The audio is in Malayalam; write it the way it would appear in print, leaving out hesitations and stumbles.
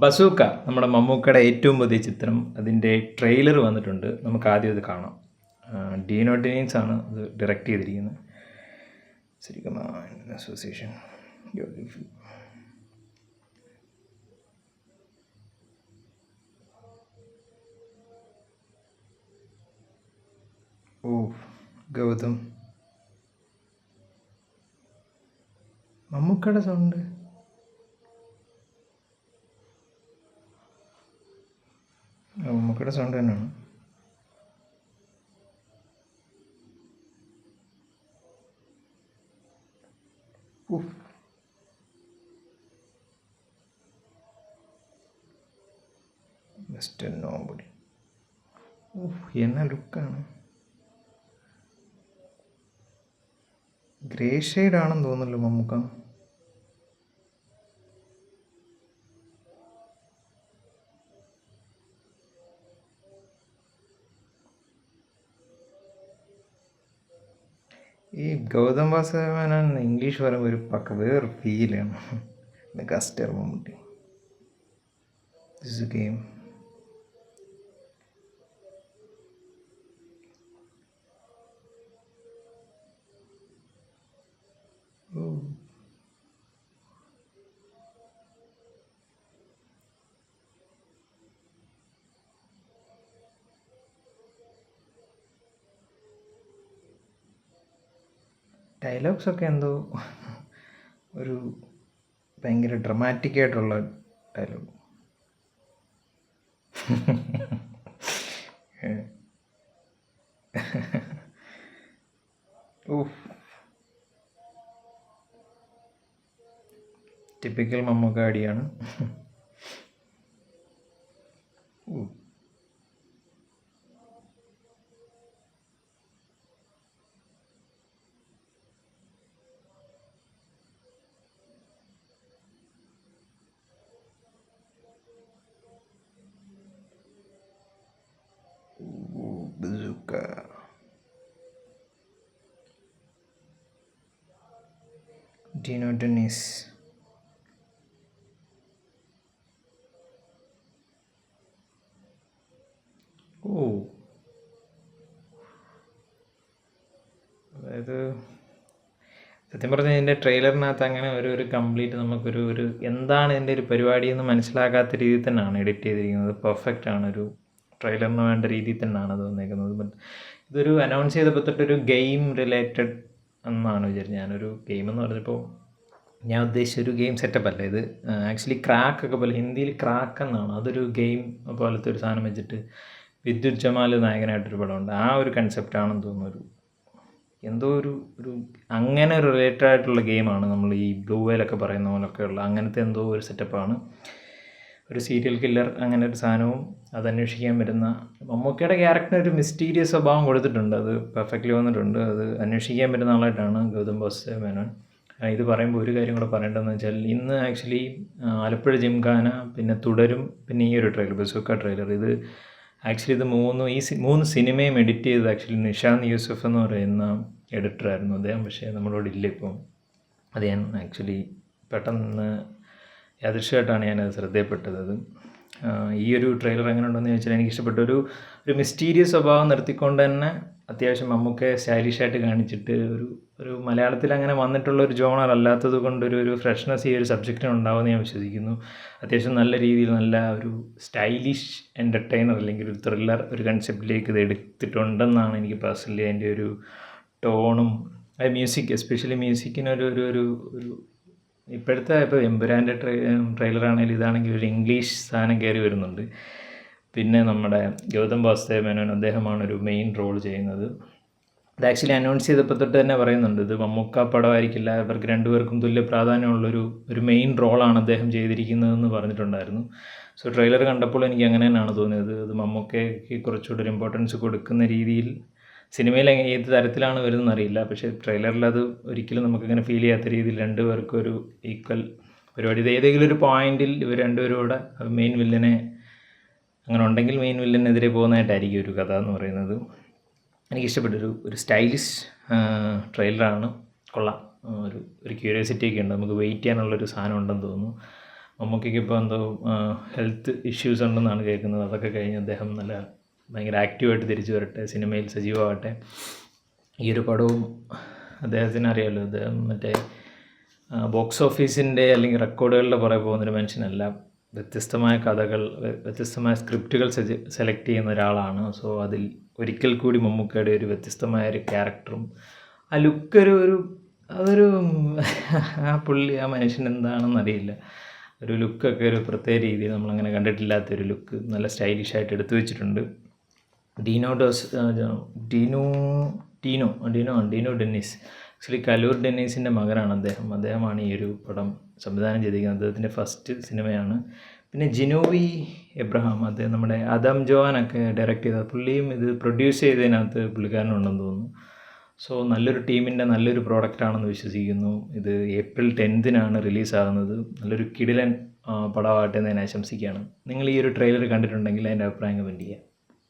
ബസൂക്ക നമ്മുടെ മമ്മൂക്കയുടെ ഏറ്റവും പുതിയ ചിത്രം. അതിൻ്റെ ട്രെയിലർ വന്നിട്ടുണ്ട്. നമുക്ക് ആദ്യം ഇത് കാണാം. ഡീനോ ഡെനീസ് ആണ് ഇത് ഡയറക്റ്റ് ചെയ്തിരിക്കുന്നത്. Cinema association. ഓ ഗൗതം മമ്മൂക്കയുടെ സൗണ്ട്. മമ്മൂക്കയുടെ സൗണ്ട് തന്നെയാണ്. Mister Nobody. എന്നാ ലുക്കാണ്. ഗ്രേ ഷെയ്ഡാണെന്ന് തോന്നുന്നല്ലോ മമ്മൂക്ക. ഈ ഗൗതം വാസുദേവൻ ഇംഗ്ലീഷ് പറയുമ്പോൾ ഒരു വേറെ ഫീലാണ്. കസ്റ്റർ മമ്മൂട്ടി. This game. ഡയലോഗ്സൊക്കെ എന്തോ ഒരു ഭയങ്കര ഡ്രമാറ്റിക് ആയിട്ടുള്ള ഡയലോഗ്. ടിപ്പിക്കൽ മമ്മൂക്ക അടിയാണ്. Bazooka. Dino Dennis. അതായത് സത്യം പറഞ്ഞാൽ ഇതിൻ്റെ ട്രെയിലറിനകത്ത് അങ്ങനെ ഒരു കംപ്ലീറ്റ് നമുക്കൊരു എന്താണ് ഇതിൻ്റെ ഒരു പരിപാടി എന്ന് മനസ്സിലാക്കാത്ത രീതിയിൽ തന്നെയാണ് എഡിറ്റ് ചെയ്തിരിക്കുന്നത്. പെർഫെക്റ്റ് ആണ്. ഒരു ട്രെയിലറിന് വേണ്ട രീതിയിൽ തന്നെയാണ് അത് വന്നേക്കുന്നത്. ബട്ട് ഇതൊരു അനൗൺസ് ചെയ്തപ്പോൾ തൊട്ടൊരു ഗെയിം റിലേറ്റഡ് എന്നാണ് വിചാരിച്ചത്. ഞാനൊരു ഗെയിം എന്ന് പറഞ്ഞപ്പോൾ ഞാൻ ഉദ്ദേശിച്ച ഒരു ഗെയിം സെറ്റപ്പ് അല്ല ഇത്. ആക്ച്വലി ക്രാക്കൊക്കെ പോലെ, ഹിന്ദിയിൽ ക്രാക്ക് എന്നാണ്. അതൊരു ഗെയിം പോലത്തെ ഒരു സാധനം വെച്ചിട്ട് വിദ്യുത് ജമാൽ നായകനായിട്ടൊരു പടമുണ്ട്. ആ ഒരു കൺസെപ്റ്റാണെന്ന് തോന്നുന്നു. എന്തോ ഒരു അങ്ങനെ ഒരു റിലേറ്റഡ് ആയിട്ടുള്ള ഗെയിമാണ്. നമ്മൾ ഈ ബ്ലൂ വെയിലൊക്കെ പറയുന്ന പോലൊക്കെയുള്ള അങ്ങനത്തെ എന്തോ ഒരു സെറ്റപ്പാണ്. ഒരു സീരിയൽ കില്ലർ അങ്ങനെ ഒരു സാധനവും അത് അന്വേഷിക്കാൻ വരുന്ന മമ്മൂക്കയുടെ ക്യാരക്ടറിന് ഒരു മിസ്റ്റീരിയസ് സ്വഭാവം കൊടുത്തിട്ടുണ്ട്. അത് പെർഫെക്റ്റ്ലി വന്നിട്ടുണ്ട്. അത് അന്വേഷിക്കാൻ വരുന്ന ആളായിട്ടാണ് ഗൗതം വാസുദേവ മേനോൻ. ഇത് പറയുമ്പോൾ ഒരു കാര്യം കൂടെ പറയേണ്ടതെന്ന് വെച്ചാൽ, ഇന്ന് ആക്ച്വലി ആലപ്പുഴ ജിംഖാന, പിന്നെ തുടരും, പിന്നെ ഈ ഒരു ട്രെയിലർ ബസൂക്ക ട്രെയിലർ, ഇത് ആക്ച്വലി ഇത് മൂന്ന് സിനിമയും എഡിറ്റ് ചെയ്തത് ആക്ച്വലി നിഷാന്ത് യൂസഫ് എന്ന് പറയുന്ന എഡിറ്ററായിരുന്നു അദ്ദേഹം. പക്ഷേ നമ്മളോട് ഇല്ല ഇപ്പം. അത് ഞാൻ ആക്ച്വലി പെട്ടെന്ന് യാദൃശ്യമായിട്ടാണ് ഞാനത് ശ്രദ്ധയപ്പെട്ടത്. അത് ഈ ഒരു ട്രെയിലർ എങ്ങനെ ഉണ്ടെന്ന് ചോദിച്ചാൽ എനിക്കിഷ്ടപ്പെട്ട ഒരു മിസ്റ്റീരിയസ് സ്വഭാവം നിർത്തിക്കൊണ്ട് തന്നെ അത്യാവശ്യം മമ്മൂക്കെ സ്റ്റൈലിഷായിട്ട് കാണിച്ചിട്ട് ഒരു മലയാളത്തിൽ അങ്ങനെ വന്നിട്ടുള്ള ഒരു ജോണർ അല്ലാത്തത് കൊണ്ട് ഒരു ഫ്രഷ്നെസ് ഈ ഒരു സബ്ജക്റ്റിന് ഉണ്ടാവുമെന്ന് ഞാൻ വിശ്വസിക്കുന്നു. അത്യാവശ്യം നല്ല രീതിയിൽ നല്ല ഒരു സ്റ്റൈലിഷ് എൻ്റർടൈനർ അല്ലെങ്കിൽ ഒരു ത്രില്ലർ ഒരു കൺസെപ്റ്റിലേക്ക് ഇത് എടുത്തിട്ടുണ്ടെന്നാണ് എനിക്ക് പേഴ്സണലി അതിൻ്റെ ഒരു ടോണും മ്യൂസിക്, എസ്പെഷ്യലി മ്യൂസിക്കിനൊരു ഇപ്പോഴത്തെ ഇപ്പോൾ എമ്പുരാൻ്റെ ട്രെയിലറാണെങ്കിലും ഇതാണെങ്കിൽ ഒരു ഇംഗ്ലീഷ് സാധനം കയറി വരുന്നുണ്ട്. പിന്നെ നമ്മുടെ ഗൗതം വാസുദേവ മേനോൻ, അദ്ദേഹമാണ് ഒരു മെയിൻ റോൾ ചെയ്യുന്നത്. ഇത് ആക്ച്വലി അനൗൺസ് ചെയ്തപ്പോൾ തൊട്ട് തന്നെ പറയുന്നുണ്ട്, ഇത് മമ്മൂക്ക പടമായിരിക്കില്ല, ഇവർക്ക് രണ്ടുപേർക്കും തുല്യ പ്രാധാന്യമുള്ളൊരു മെയിൻ റോളാണ് അദ്ദേഹം ചെയ്തിരിക്കുന്നതെന്ന് പറഞ്ഞിട്ടുണ്ടായിരുന്നു. സോ ട്രെയിലർ കണ്ടപ്പോൾ എനിക്ക് അങ്ങനെ തന്നെയാണ് തോന്നിയത്. അത് മമ്മൂക്കയ്ക്ക് കുറച്ചുകൂടി ഒരു ഇമ്പോർട്ടൻസ് കൊടുക്കുന്ന രീതിയിൽ, സിനിമയിൽ ഏത് തരത്തിലാണ് വരുന്നതെന്ന് അറിയില്ല, പക്ഷേ ട്രെയിലറിൽ അത് ഒരിക്കലും നമുക്കിങ്ങനെ ഫീൽ ചെയ്യാത്ത രീതിയിൽ രണ്ടുപേർക്കും ഒരു ഈക്വൽ പരിപാടി. ഇത് ഏതെങ്കിലും ഒരു പോയിന്റിൽ ഇവർ രണ്ടുപേരും കൂടെ മെയിൻ വില്ലനെ, അങ്ങനെ ഉണ്ടെങ്കിൽ മെയിൻ വില്ലനെതിരെ പോകുന്നതായിട്ടായിരിക്കും ഒരു കഥ എന്ന് പറയുന്നത്. എനിക്കിഷ്ടപ്പെട്ടൊരു സ്റ്റൈലിഷ് ട്രെയിലറാണ്. കൊള്ളാം. ഒരു ക്യൂരിയോസിറ്റി ഒക്കെ ഉണ്ട്. നമുക്ക് വെയിറ്റ് ചെയ്യാനുള്ളൊരു സാധനം ഉണ്ടെന്ന് തോന്നുന്നു. മമ്മൂക്കയ്ക്ക് ഇപ്പോൾ എന്തോ ഹെൽത്ത് ഇഷ്യൂസ് ഉണ്ടെന്നാണ് കേൾക്കുന്നത്. അതൊക്കെ കഴിഞ്ഞ് അദ്ദേഹം ഭയങ്കര ആക്റ്റീവായിട്ട് തിരിച്ചു വരട്ടെ, സിനിമയിൽ സജീവമാകട്ടെ. ഈ ഒരു പടവും അദ്ദേഹത്തിന് അറിയാമല്ലോ, അദ്ദേഹം മറ്റേ ബോക്സ് ഓഫീസിൻ്റെ അല്ലെങ്കിൽ റെക്കോർഡുകളുടെ പുറകെ പോകുന്നൊരു മനുഷ്യനല്ല. വ്യത്യസ്തമായ കഥകൾ, വ്യത്യസ്തമായ സ്ക്രിപ്റ്റുകൾ സെലക്ട് ചെയ്യുന്ന ഒരാളാണ്. സോ അതിൽ ഒരിക്കൽ കൂടി മമ്മൂക്കയുടെ ഒരു വ്യത്യസ്തമായ ഒരു ക്യാരക്ടറും ആ ലുക്കൊരു അതൊരു ആ മനുഷ്യൻ എന്താണെന്ന് അറിയില്ല, ഒരു ലുക്കൊക്കെ ഒരു പ്രത്യേക രീതിയിൽ നമ്മളങ്ങനെ കണ്ടിട്ടില്ലാത്തൊരു ലുക്ക്, നല്ല സ്റ്റൈലിഷായിട്ട് എടുത്തു വെച്ചിട്ടുണ്ട്. ഡീനോ ഡെന്നിസ്, ആക്ച്വലി കലൂർ ഡെന്നീസിൻ്റെ മകനാണ് അദ്ദേഹമാണ് ഈ ഒരു പടം സംവിധാനം ചെയ്തിരിക്കുന്നത്. അദ്ദേഹത്തിൻ്റെ ഫസ്റ്റ് സിനിമയാണ്. പിന്നെ ജിനോവി എബ്രഹാം, അദ്ദേഹം നമ്മുടെ അദം ജോവാനൊക്കെ ഡയറക്റ്റ് ചെയ്ത പുള്ളിയും ഇത് പ്രൊഡ്യൂസ് ചെയ്തതിനകത്ത് പുള്ളിക്കാരനുണ്ടെന്ന് തോന്നുന്നു. സോ നല്ലൊരു ടീമിൻ്റെ നല്ലൊരു പ്രോഡക്റ്റാണെന്ന് വിശ്വസിക്കുന്നു. ഇത് April 10 റിലീസാകുന്നത്. നല്ലൊരു കിടിലൻ പടമാകട്ടെ എന്ന് ഞാൻ ആശംസിക്കുകയാണ്. നിങ്ങൾ ഈ ഒരു ട്രെയിലർ കണ്ടിട്ടുണ്ടെങ്കിൽ അതിൻ്റെ അഭിപ്രായം കമൻറ്റ് ചെയ്യുക.